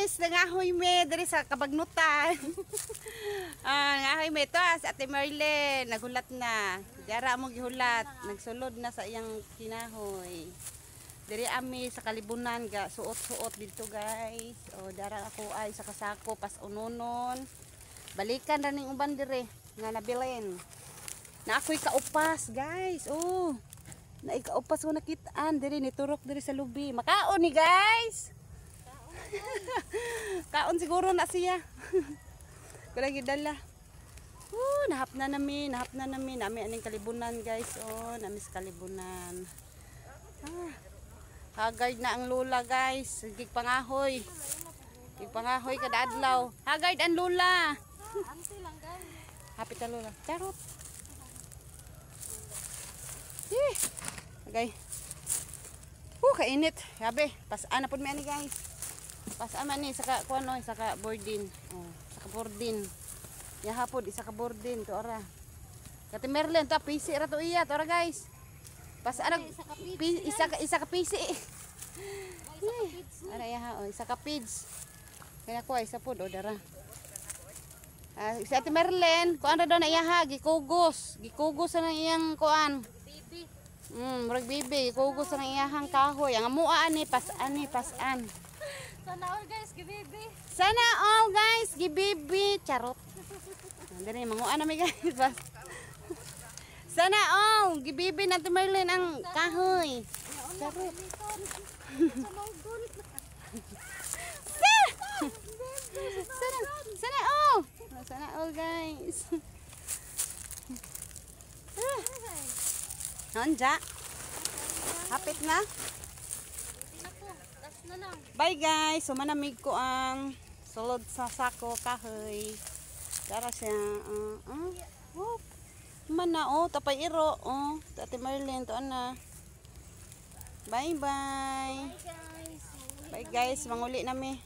guys, nangahoy me diri sa kabagnutan. Nangahoy me to si Ate Merlin, nagulat na. Dara mo gihulat, nagsulod na sa iyang kinahoy. Diri ami sa kalibunan ga suot-suot dito guys. O dara ako ay sa kasako pas unonon. Balikan ra ning uban diri nga nabilin. Na ako'y kaupas guys. Oh. Na ikaupas ko nakitaan diri ni turok diri sa lubi. Makaon ni guys. Kaon siguro na siya. Kulang gidala. Nahap na namin. Nami aning kalibunan guys. Oh, nami sa kalibunan. Hagard na ang lula guys. Gigpangahoy. Gigpangahoy kada adlaw. Hagard ang lula. Ante lang guys. Hapit ang lula. Charot. Okay. Kainit. Sabi, pasaan na po mi ani guys. Pasaan man ni saka kuano saka boarding. Oh, saka boarding. Ya hapon isa ka boarding to ara. Kati Merlin to PC ra to iya to ara guys. Pasaan isa ka PC. Ara ya ha, isa ka pids. Kaya ko isa pod o dara. Si Ate Merlin, kuan ra daw na iya ha, gikugos. Gikugos na iyang kuan. Murag bibi, gikugos na iyang kahoy. Ang amua ani pasan. Sana all guys, gibibi. Sana all guys, gibibi. Charot. Dali manguan na mi guys. Sana all gibibi na Ate Merlin ang kahoy. Charot. Sana all. Sana all guys. Nanja. Hapit na. Bye guys, so manamig ko ang sulod sa sako kahoy. Dara siya. Mana tapay iro. Ate Merlin to ana. Bye bye. Bye guys, manguli nami.